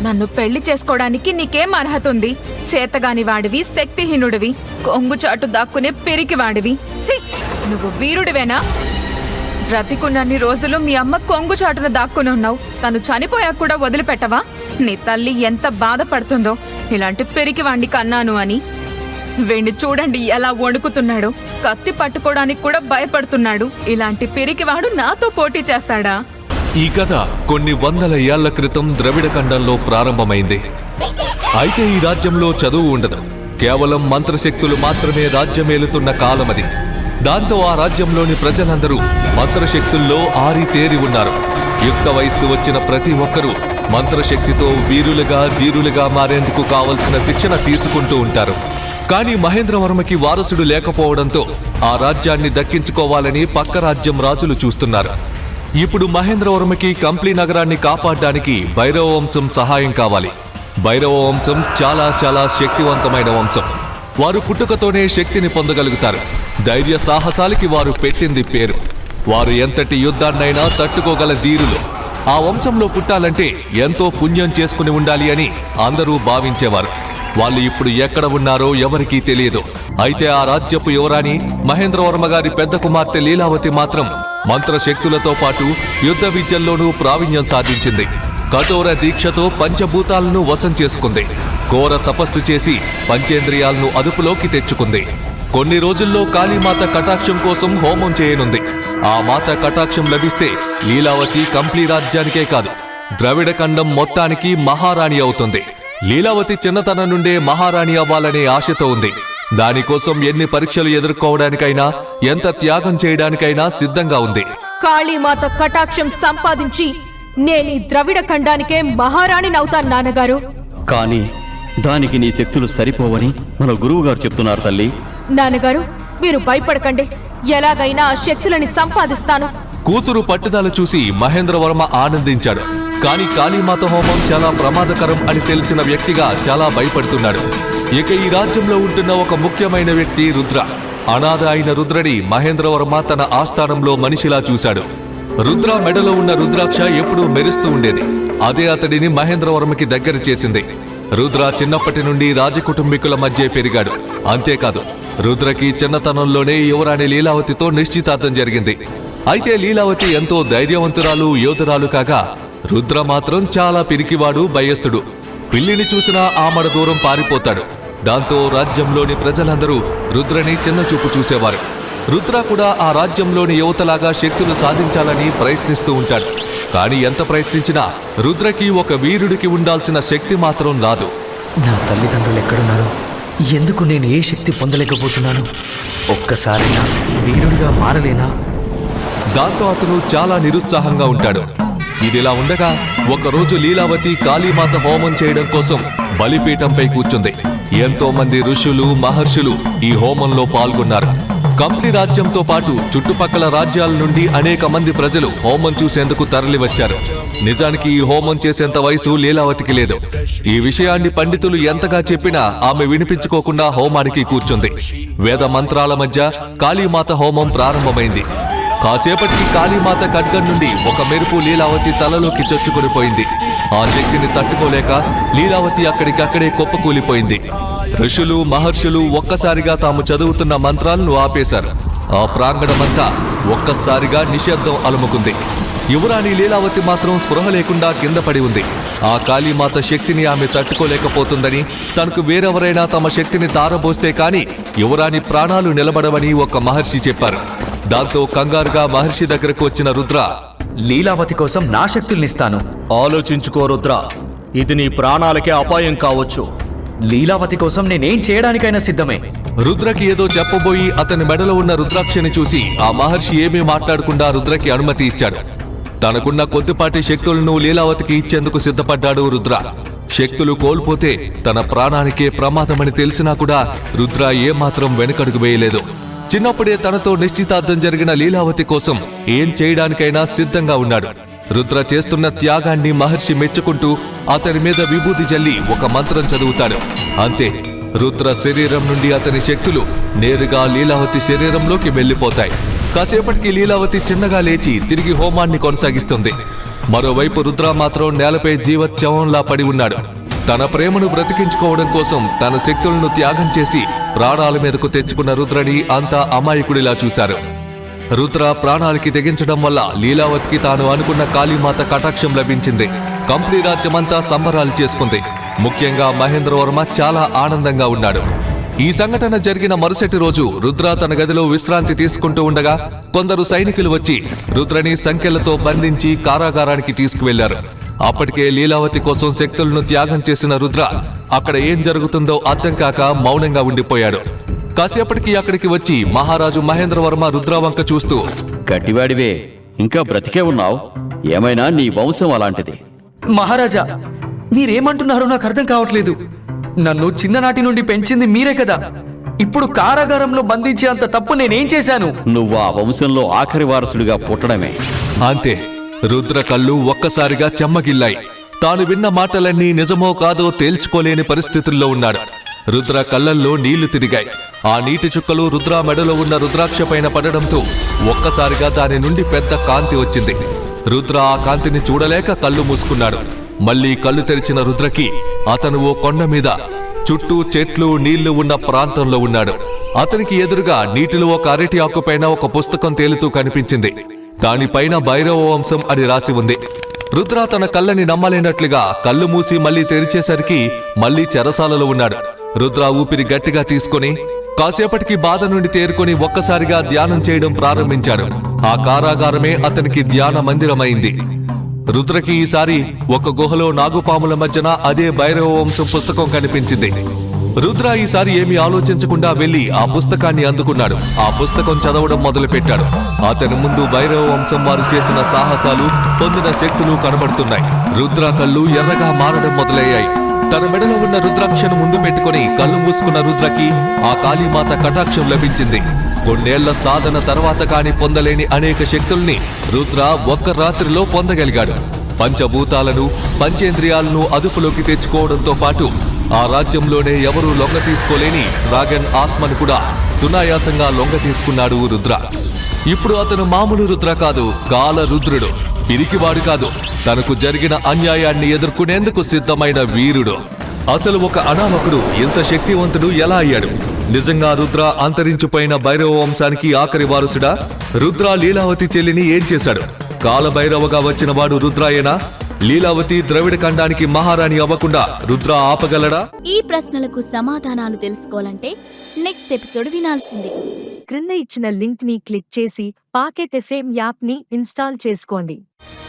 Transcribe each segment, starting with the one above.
నన్ను పెళ్లి చేసుకోవడానికి నీకేం అర్హత ఉంది? చేతగాని వాడివి, శక్తిహీనుడివి, కొంగుచాటు దాక్కునే పిరికివాడివి. ఛీ, నువ్వు వీరుడివేనా? బ్రతికున్నన్ని రోజులు మీ అమ్మ కొంగుచాటున దాక్కుని ఉన్నావు. తను చనిపోయాక కూడా వదిలిపెట్టవా? నీ తల్లి ఎంత బాధపడుతుందో ఇలాంటి పిరికివాణ్ణి కన్నాను అని. వీణ్ణి చూడండి ఎలా వణుకుతున్నాడు. కత్తి పట్టుకోవడానికి కూడా భయపడుతున్నాడు. ఇలాంటి పిరికివాడు నాతో పోటీ చేస్తాడా? ఈ కథ కొన్ని వందల ఏళ్ల క్రితం ద్రవిడ ఖండంలో ప్రారంభమైంది. అయితే ఈ రాజ్యంలో చదువు ఉండదు. కేవలం మంత్రశక్తులు మాత్రమే రాజ్యమేలుతున్న కాలమది. దాంతో ఆ రాజ్యంలోని ప్రజలందరూ మంత్రశక్తుల్లో ఆరితేరి ఉన్నారు. యుక్త వయస్సు వచ్చిన ప్రతి ఒక్కరూ మంత్రశక్తితో వీరులుగా ధీరులుగా మారేందుకు కావలసిన శిక్షణ తీసుకుంటూ ఉంటారు. కానీ మహేంద్రవర్మకి వారసుడు లేకపోవడంతో ఆ రాజ్యాన్ని దక్కించుకోవాలని పక్క రాజ్యం రాజులు చూస్తున్నారు. ఇప్పుడు మహేంద్రవర్మకి కంప్లీ నగరాన్ని కాపాడడానికి భైరవ వంశం సహాయం కావాలి. భైరవ వంశం చాలా చాలా శక్తివంతమైన వంశం. వారు పుట్టుకతోనే శక్తిని పొందగలుగుతారు. ధైర్య సాహసాలకి వారు పెట్టింది పేరు. వారు ఎంతటి యుద్ధాన్నైనా తట్టుకోగల ధీరులు. ఆ వంశంలో పుట్టాలంటే ఎంతో పుణ్యం చేసుకుని ఉండాలి అని అందరూ భావించేవారు. వాళ్ళు ఇప్పుడు ఎక్కడ ఉన్నారో ఎవరికీ తెలియదు. అయితే ఆ రాజ్యపు యువరాణి మహేంద్రవర్మ గారి పెద్ద కుమార్తె లీలావతి మాత్రం మంత్రశక్తులతో పాటు యుద్ధ విద్యల్లోనూ ప్రావీణ్యం సాధించింది. కఠోర దీక్షతో పంచభూతాలను వశం చేసుకుంది. ఘోర తపస్సు చేసి పంచేంద్రియాలను అదుపులోకి తెచ్చుకుంది. కొన్ని రోజుల్లో కాళీమాత కటాక్షం కోసం హోమం చేయనుంది. ఆ మాత కటాక్షం లభిస్తే లీలావతి కంప్లీ రాజ్యానికే కాదు, ద్రవిడ ఖండం మొత్తానికి మహారాణి అవుతుంది. లీలావతి చిన్నతనం నుండే మహారాణి అవ్వాలనే ఆశతో ఉంది. దానికోసం ఎన్ని పరీక్షలు ఎదుర్కోవడానికైనా, ఎంత త్యాగం చేయడానికైనా సిద్ధంగా ఉంది. కాళీమాత కటాక్షం సంపాదించి నేను ఈ ద్రవిడ ఖండానికే మహారాణినవుతాను నాన్నగారు. కానీ దానికి నీ శక్తులు సరిపోవని మన గురువు గారు చెప్తున్నారు తల్లి. నాన్నగారు మీరు భయపడకండి, ఎలాగైనా ఆ శక్తులని సంపాదిస్తాను. కూతురు పట్టుదల చూసి మహేంద్రవర్మ ఆనందించాడు. కానీ కాళీమాత హోమం చాలా ప్రమాదకరం అని తెలిసిన వ్యక్తిగా చాలా భయపడుతున్నాడు. ఇక ఈ రాజ్యంలో ఉంటున్న ఒక ముఖ్యమైన వ్యక్తి రుద్ర. అనాథ అయిన రుద్రని మహేంద్రవర్మ తన ఆస్థానంలో మనిషిలా చూశాడు. రుద్ర మెడలో ఉన్న రుద్రాక్ష ఎప్పుడూ మెరుస్తూ ఉండేది. అదే అతడిని మహేంద్రవర్మకి దగ్గర చేసింది. రుద్ర చిన్నప్పటి నుండి రాజకుటుంబీకుల మధ్య పెరిగాడు. అంతేకాదు, రుద్రకి చిన్నతనంలోనే యువరాణి లీలావతితో నిశ్చితార్థం జరిగింది. అయితే లీలావతి ఎంతో ధైర్యవంతురాలు, యోధురాలు కాగా రుద్ర మాత్రం చాలా పిరికివాడు, భయస్థుడు. పిల్లిని చూసినా ఆమడ దూరం పారిపోతాడు. దాంతో రాజ్యంలోని ప్రజలందరూ రుద్రని చిన్నచూపు చూసేవారు. రుద్ర కూడా ఆ రాజ్యంలోని యువతలాగా శక్తులు సాధించాలని ప్రయత్నిస్తూ ఉంటాడు. కానీ ఎంత ప్రయత్నించినా రుద్రకి ఒక వీరుడికి ఉండాల్సిన శక్తి మాత్రం రాదు. నా తల్లిదండ్రులు ఎక్కడున్నారు? ఎందుకు నేను ఏ శక్తి పొందలేకపోతున్నాను? ఒక్కసారైనా వీరుడిగా మారలేనా? దాంతో అతను చాలా నిరుత్సాహంగా ఉంటాడు. ఇదిలా ఉండగా ఒకరోజు లీలావతి కాళీమాత హోమం చేయడం కోసం బలిపీఠంపై కూర్చుంది. ఎంతో మంది ఋషులు, మహర్షులు ఈ హోమంలో పాల్గొన్నారు. కంప్లీ రాజ్యంతో పాటు చుట్టుపక్కల రాజ్యాల నుండి అనేక మంది ప్రజలు హోమం చూసేందుకు తరలివచ్చారు. నిజానికి ఈ హోమం చేసేంత వయసు లీలావతికి లేదు. ఈ విషయాన్ని పండితులు ఎంతగా చెప్పినా ఆమె వినిపించుకోకుండా హోమానికి కూర్చుంది. వేద మంత్రాల మధ్య కాళీమాత హోమం ప్రారంభమైంది. కాసేపటికి కాళీమాత ఖడ్గం నుండి ఒక మెరుపు లీలావతి తలలోకి చొచ్చుకొనిపోయింది. ఆ శక్తిని తట్టుకోలేక లీలావతి అక్కడికక్కడే కుప్పకూలిపోయింది. ఋషులు, మహర్షులు ఒక్కసారిగా తాము చదువుతున్న మంత్రాలను ఆపేశారు. ఆ ప్రాంగణమంతా ఒక్కసారిగా నిశ్శబ్దం అలుముకుంది. యువరాణి లీలావతి మాత్రం స్పృహ లేకుండా కింద పడి ఉంది. ఆ కాళీమాత శక్తిని ఆమె తట్టుకోలేకపోతుందని, తనకు వేరెవరైనా తమ శక్తిని తారబోస్తే కాని యువరాణి ప్రాణాలు నిలబడవని ఒక మహర్షి చెప్పారు. దాంతో కంగారుగా మహర్షి దగ్గరకు వచ్చిన రుద్ర, లీలావతి కోసం నా శక్తుల్నిస్తాను. ఆలోచించుకో రుద్ర, ఇది నీ ప్రాణాలకే అపాయం కావచ్చు. లీలావతి కోసం నేనేం చేయడానికైనా సిద్ధమే. రుద్రకి ఏదో చెప్పబోయి అతని మెడలో ఉన్న రుద్రాక్షని చూసి ఆ మహర్షి ఏమీ మాట్లాడకుండా రుద్రకి అనుమతి ఇచ్చాడు. తనకున్న కొద్దిపాటి శక్తులను లీలావతికి ఇచ్చేందుకు సిద్ధపడ్డాడు రుద్ర. శక్తులు కోల్పోతే తన ప్రాణానికే ప్రమాదమని తెలిసినా కూడా రుద్ర ఏమాత్రం వెనుకడుగు వేయలేదు. చిన్నప్పుడే తనతో నిశ్చితార్థం జరిగిన లీలావతి కోసం ఏం చేయడానికైనా సిద్ధంగా ఉన్నాడు. రుద్ర చేస్తున్న త్యాగాన్ని మహర్షి మెచ్చుకుంటూ అతని మీద విభూతి జల్లి ఒక మంత్రం చదువుతాడు. అంతే, రుద్ర శరీరం నుండి అతని శక్తులు నేరుగా లీలావతి శరీరంలోకి వెళ్లిపోతాయి. కాసేపటికి లీలావతి చిన్నగా లేచి తిరిగి హోమాన్ని కొనసాగిస్తుంది. మరోవైపు రుద్ర మాత్రం నేలపై జీవత్యవంలా పడి ఉన్నాడు. తన ప్రేమను బ్రతికించుకోవడం కోసం తన శక్తులను త్యాగం చేసి ప్రాణాల మీదకు తెచ్చుకున్న రుద్రని అంతా అమాయకుడిలా చూశారు. రుద్ర ప్రాణాలకి తెగించడం వల్ల లీలావతికి తాను అనుకున్న కాళీమాత కటాక్షం లభించింది. కంప్లీ రాజ్యమంతా సంబరాలు చేసుకుంది. ముఖ్యంగా మహేంద్రవర్మ చాలా ఆనందంగా ఉన్నాడు. ఈ సంఘటన జరిగిన మరుసటి రోజు రుద్ర తన గదిలో విశ్రాంతి తీసుకుంటూ ఉండగా కొందరు సైనికులు వచ్చి రుద్రని సంకెళ్లతో బంధించి కారాగారానికి తీసుకువెళ్లారు. అప్పటికే లీలావతి కోసం శక్తులను త్యాగం చేసిన రుద్ర అక్కడ ఏం జరుగుతుందో అర్థం కాక మౌనంగా ఉండిపోయాడు. కాసేపటికి అక్కడికి వచ్చి మహారాజు మహేంద్రవర్మ రుద్ర వంక చూస్తూ, గట్టివాడివే, ఇంకా బ్రతికే ఉన్నావు. ఏమైనా నీ వంశం అలాంటిది. మహారాజా, మీరేమంటున్నారో నాకు అర్థం కావట్లేదు. నన్ను చిన్ననాటి నుండి పెంచింది మీరే కదా. ఇప్పుడు కారాగారంలో బంధించే అంత తప్పు నేనేం చేశాను? నువ్వు ఆ వంశంలో ఆఖరి వారసుడిగా పుట్టడమే. అంతే. రుద్ర కళ్ళు ఒక్కసారిగా చెమ్మగిల్లాయి. తాను విన్న మాటలన్నీ నిజమో కాదో తేల్చుకోలేని పరిస్థితుల్లో ఉన్నాడు. రుద్ర కళ్ళల్లో నీళ్లు తిరిగాయి. ఆ నీటి చుక్కలు రుద్ర మెడలో ఉన్న రుద్రాక్ష పైన పడడంతో ఒక్కసారిగా దాని నుండి పెద్ద కాంతి వచ్చింది. రుద్ర ఆ కాంతిని చూడలేక కళ్ళు మూసుకున్నాడు. మళ్లీ కళ్ళు తెరిచిన రుద్రకి అతను ఓ కొండ మీద చుట్టూ చెట్లు నీళ్లు ఉన్న ప్రాంతంలో ఉన్నాడు. అతనికి ఎదురుగా నీటిలో ఒక అరటి ఆకుపైన ఒక పుస్తకం తేలుతూ కనిపించింది. దానిపైన భైరవ వంశం అని రాసి ఉంది. రుద్ర తన కళ్ళని నమ్మలేనట్లుగా కళ్ళు మూసి మళ్లీ తెరిచేసరికి మళ్లీ చెరసాలలో ఉన్నాడు. రుద్ర ఊపిరి గట్టిగా తీసుకుని కాసేపటికి బాధ నుండి తేరుకొని ఒక్కసారిగా ధ్యానం చేయడం ప్రారంభించాడు. ఆ కారాగారమే అతనికి ధ్యాన మందిరమైంది. రుద్రకి ఈసారి ఒక గుహలో నాగుపాముల మధ్యన అదే భైరవ వంశం పుస్తకం కనిపించింది. రుద్ర ఈసారి ఏమీ ఆలోచించకుండా వెళ్లి ఆ పుస్తకాన్ని అందుకున్నాడు. ఆ పుస్తకం చదవడం మొదలుపెట్టాడు. అతని ముందు భైరవ వంశం వారు చేసిన సాహసాలు, పొందిన శక్తులు కనబడుతున్నాయి. రుద్ర కళ్ళు ఎర్రగా మారడం మొదలయ్యాయి. తన మెడలో ఉన్న రుద్రాక్షను ముందు పెట్టుకుని కళ్ళు మూసుకున్న రుద్రకి ఆ కాళీమాత కటాక్షం లభించింది. కొన్నేళ్ల సాధన తర్వాత కాని పొందలేని అనేక శక్తుల్ని రుద్ర ఒక్క రాత్రిలో పొందగలిగాడు. పంచభూతాలను, పంచేంద్రియాలను అదుపులోకి తెచ్చుకోవడంతో పాటు ఆ రాజ్యంలోనే ఎవరూ లొంగ తీసుకోలేని డ్రాగన్ ఆత్మను కూడా సునాయాసంగా లొంగ తీసుకున్నాడు రుద్ర. ఇప్పుడు అతను మామూలు రుద్ర కాదు, కాల రుద్రుడు. పిరికివాడు కాదు, తనకు జరిగిన అన్యాయాన్ని ఎదుర్కొనేందుకు సిద్ధమైన వీరుడు. అసలు ఒక అనామకుడు ఇంత శక్తివంతుడు ఎలా అయ్యాడు? నిజంగా రుద్ర అంతరించిపోయిన భైరవ వంశానికి ఆఖరి వారసుడా? రుద్ర లీలావతి చెల్లిని ఏం చేశాడు? కాలభైరవగా వచ్చిన వాడు రుద్రాయేనా? లీలావతి ద్రవిడ ఖండానికి మహారాణి అవ్వకుండా రుద్ర ఆపగలడా? ఈ ప్రశ్నలకు సమాధానాలు తెలుసుకోవాలంటే నెక్స్ట్ ఎపిసోడ్ వినాల్సిందే. క్రింద ఇచ్చిన లింక్ ని క్లిక్ చేసి పాకెట్ ఎఫ్ఎం యాప్ ని ఇన్స్టాల్ చేసుకోండి.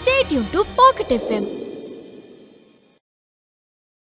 Stay tuned to Pocket FM.